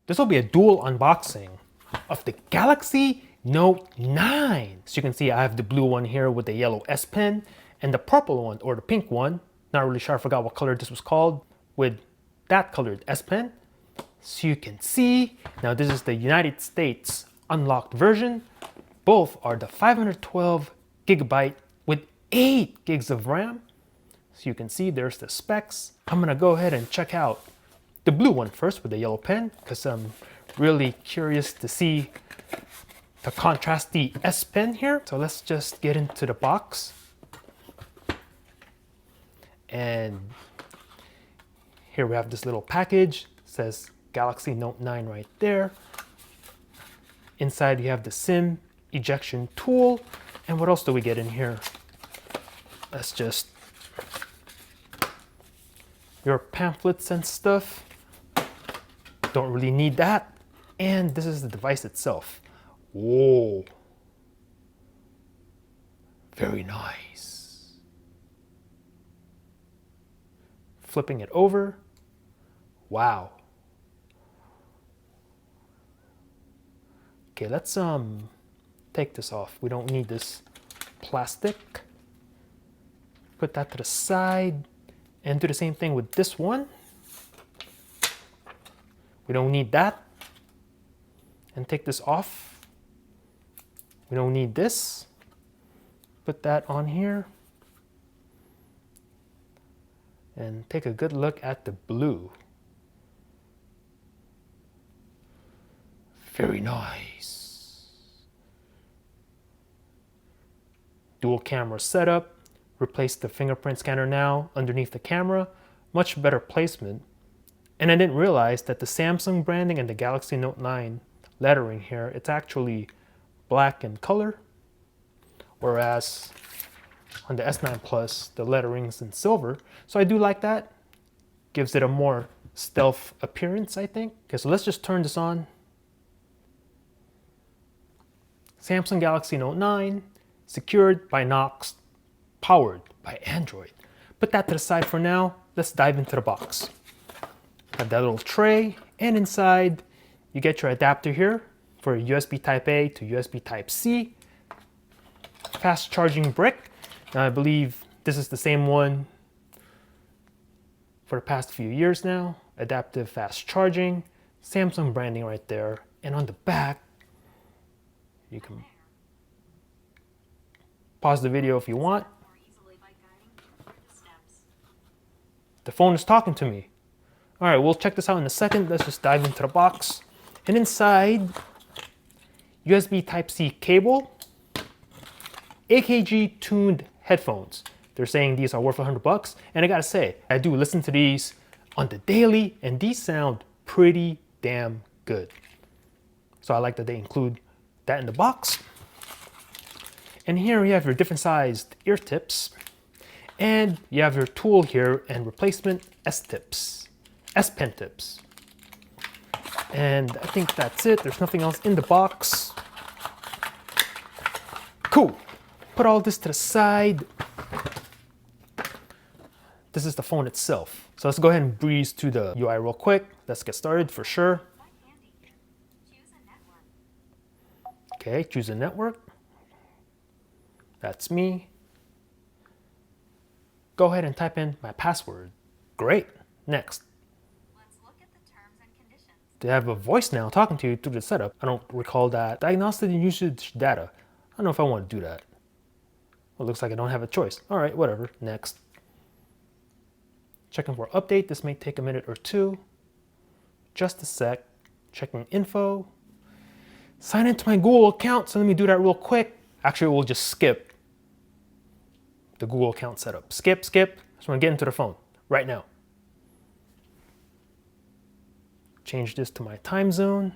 This will be a dual unboxing of the Galaxy Note 9. So you can see I have the blue one here with the yellow S Pen and the purple one or the pink one. Not really sure, I forgot what color this was called, with that colored S Pen. So you can see, now this is the United States unlocked version. Both are the 512 gigabyte with 8 gigs of RAM. So you can see there's the specs. I'm gonna go ahead and check out the blue one first with the yellow pen because I'm really curious to see the contrasty S Pen here. So let's just get into the box. And here we have this little package. It says Galaxy Note 9 right there. Inside you have the SIM ejection tool. And what else do we get in here? That's just your pamphlets and stuff. Don't really need that. And this is the device itself. Whoa. Very nice. Flipping it over. Wow. Okay, let's take this off. We don't need this plastic. Put that to the side and do the same thing with this one. We don't need that. And take this off. We don't need this. Put that on here. And take a good look at the blue. Very nice. Dual camera setup. Replace the fingerprint scanner now underneath the camera. Much better placement. And I didn't realize that the Samsung branding and the Galaxy Note 9 lettering here, it's actually black in color. Whereas on the S9 Plus, the lettering's in silver. So I do like that. Gives it a more stealth appearance, I think. Okay, so let's just turn this on. Samsung Galaxy Note 9, secured by Knox, powered by Android. Put that to the side for now. Let's dive into the box. Have that little tray, and inside you get your adapter here for USB Type A to USB Type C. Fast charging brick. Now I believe this is the same one for the past few years now. Adaptive fast charging, Samsung branding right there. And on the back, you can pause the video if you want. The phone is talking to me. All right, we'll check this out in a second. Let's just dive into the box. And inside, USB Type-C cable, AKG tuned headphones. They're saying these are worth $100. And I gotta say, I do listen to these on the daily, and these sound pretty damn good. So I like that they include that in the box. And here you have your different sized ear tips. And you have your tool here and replacement S-tips, S-Pen tips. And I think that's it. There's nothing else in the box. Cool. Put all this to the side. This is the phone itself. So let's go ahead and breeze through the UI real quick. Let's get started for sure. Okay, choose a network. That's me. Go ahead and type in my password. Great. Next. Let's look at the terms and conditions. They have a voice now talking to you through the setup. I don't recall that. Diagnostic and usage data. I don't know if I want to do that. Well, it looks like I don't have a choice. All right, whatever. Next. Checking for update. This may take a minute or two. Just a sec. Checking info. Sign into my Google account. So let me do that real quick. Actually, we'll just skip the Google account setup. Skip. Just want to get into the phone right now. Change this to my time zone.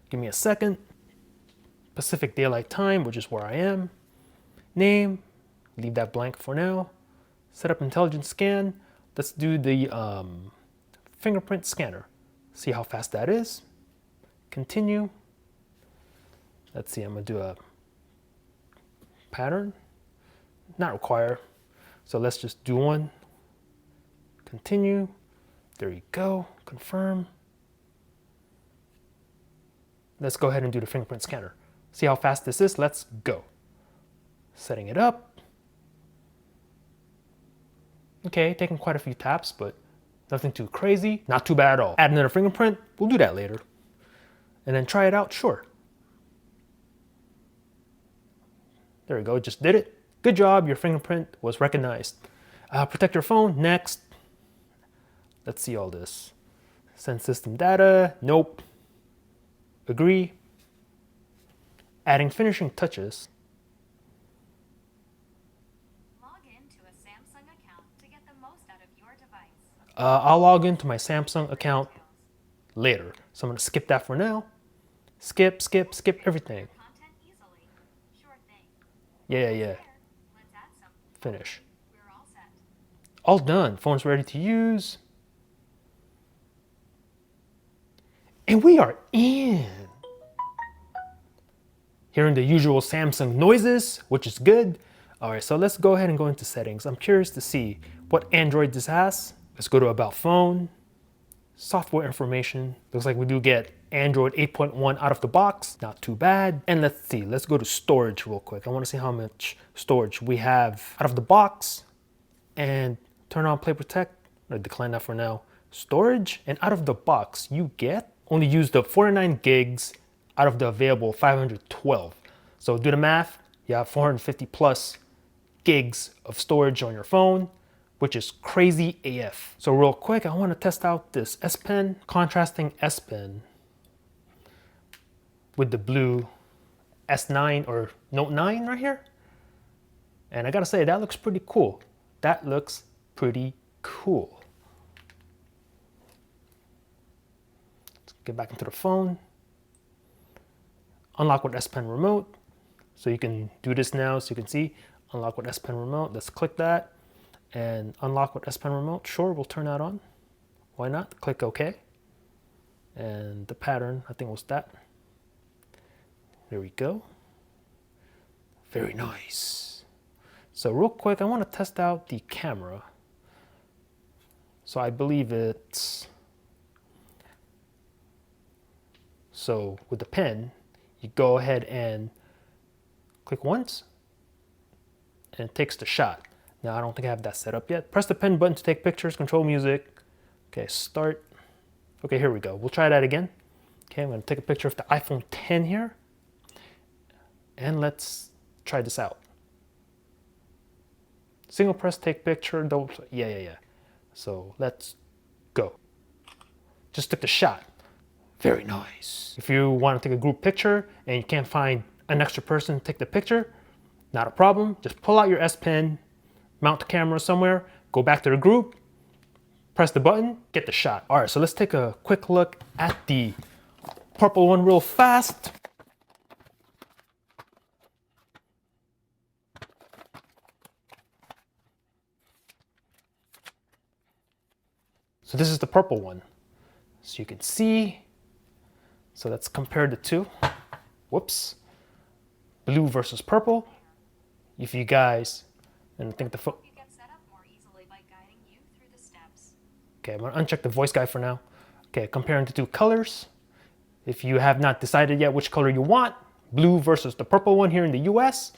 Give me a second. Pacific Daylight Time, which is where I am. Name, leave that blank for now. Set up intelligent scan. Let's do the fingerprint scanner. See how fast that is. Continue. Let's see, I'm gonna do a pattern. Not require. So let's just do one. Continue. There you go. Confirm. Let's go ahead and do the fingerprint scanner. See how fast this is? Let's go. Setting it up. Okay, taking quite a few taps, but nothing too crazy. Not too bad at all. Add another fingerprint. We'll do that later. And then try it out, sure. There we go, just did it. Good job, your fingerprint was recognized. Protect your phone, next. Let's see all this. Send system data, nope. Agree. Adding finishing touches. Log into a Samsung account to get the most out of your device. I'll log into my Samsung account later. So I'm gonna skip that for now. Skip everything. Content easily. Sure thing. Yeah. There. Let's add some. Finish. We're all set. All done. Phone's ready to use. And we are in. Hearing the usual Samsung noises, which is good. All right, so let's go ahead and go into settings. I'm curious to see what Android this has. Let's go to About Phone. Software information. Looks like we do get Android 8.1 out of the box. Not too bad. And let's see, let's go to storage real quick. I want to see how much storage we have out of the box. And turn on Play Protect. I'm gonna decline that for now. Storage, and out of the box, you get only use the 49 gigs out of the available 512. So do the math, you have 450 plus gigs of storage on your phone, which is crazy AF. So real quick, I want to test out this S Pen, contrasting S Pen with the blue S9 or Note 9 right here. And I gotta say, that looks pretty cool. That looks pretty cool. Let's get back into the phone. Unlock with S Pen remote. So you can do this now, so you can see, unlock with S Pen remote. Let's click that and unlock with S Pen remote. Sure, we'll turn that on. Why not? Click OK. And the pattern, I think was that. There we go. Very nice. So real quick, I want to test out the camera. So I believe it's, so with the pen, you go ahead and click once and it takes the shot. Now I don't think I have that set up yet. Press the pen button to take pictures, control music. Okay, start. Okay, here we go. We'll try that again. Okay, I'm gonna take a picture of the iPhone 10 here. And let's try this out. Single press, take picture, double, yeah. So let's go. Just took the shot. Very nice. If you want to take a group picture and you can't find an extra person to take the picture, not a problem. Just pull out your S Pen, mount the camera somewhere, go back to the group, press the button, get the shot. All right, so let's take a quick look at the purple one real fast. So this is the purple one. So you can see, so let's compare the two. Whoops. Blue versus purple. If you guys, and I think the You get set up more easily by guiding you through the steps. Okay, I'm gonna uncheck the voice guide for now. Okay, comparing the two colors. If you have not decided yet which color you want, blue versus the purple one here in the US,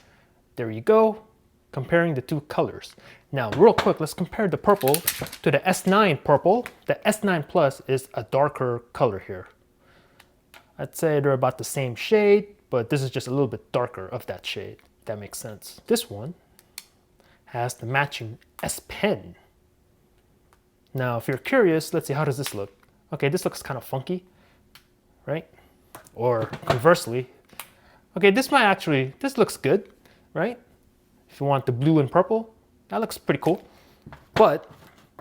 there you go. Comparing the two colors. Now, real quick, let's compare the purple to the S9 purple. The S9 Plus is a darker color here. I'd say they're about the same shade, but this is just a little bit darker of that shade, if that makes sense. This one has the matching S Pen. Now, if you're curious, let's see, how does this look? Okay, this looks kind of funky, right? Or conversely, okay, this looks good, right? If you want the blue and purple, that looks pretty cool. But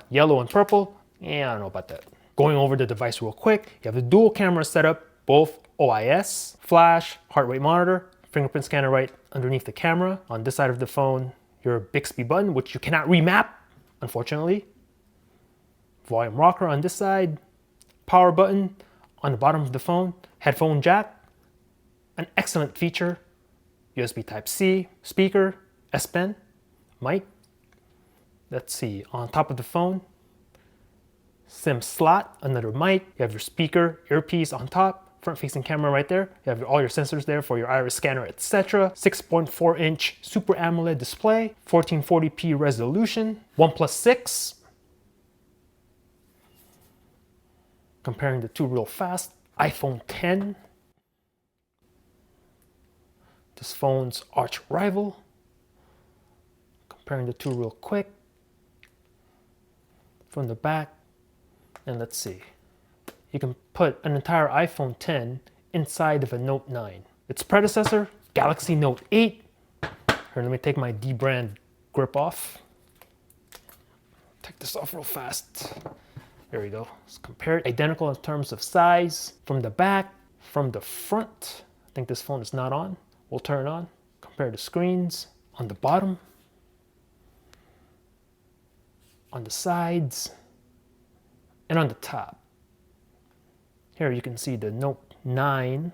yellow and purple, yeah, I don't know about that. Going over the device real quick, you have the dual camera setup, both OIS, flash, heart rate monitor, fingerprint scanner right underneath the camera. On this side of the phone, your Bixby button, which you cannot remap, unfortunately. Volume rocker on this side, power button on the bottom of the phone, headphone jack, an excellent feature, USB Type-C, speaker, S Pen, mic. Let's see, on top of the phone, SIM slot, another mic. You have your speaker, earpiece on top, front-facing camera right there. You have all your sensors there for your iris scanner, etc. 6.4-inch Super AMOLED display, 1440p resolution, OnePlus 6. Comparing the two real fast, iPhone 10. This phone's arch rival. Comparing the two real quick. From the back, and let's see. You can put an entire iPhone 10 inside of a Note 9. Its predecessor, Galaxy Note 8. Here, let me take my D-brand grip off. Take this off real fast. There we go. Let's compare it. Identical in terms of size. From the back, from the front. I think this phone is not on. We'll turn it on. Compare the screens. On the bottom. On the sides. And on the top. Here you can see the Note 9.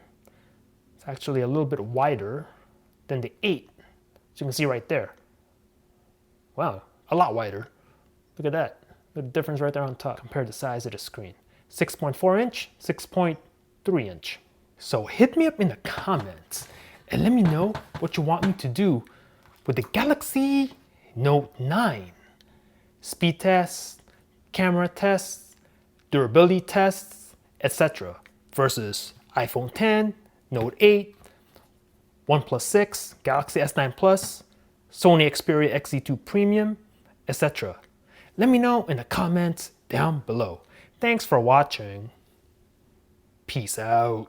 It's actually a little bit wider than the 8. As you can see right there. Wow, a lot wider. Look at that. Look at the difference right there on top compared to the size of the screen. 6.4 inch, 6.3 inch. So hit me up in the comments and let me know what you want me to do with the Galaxy Note 9. Speed tests, camera tests, durability tests, etc. versus iPhone 10, Note 8, OnePlus 6, Galaxy S9 Plus, Sony Xperia XZ2 Premium, etc. Let me know in the comments down below. Thanks for watching. Peace out.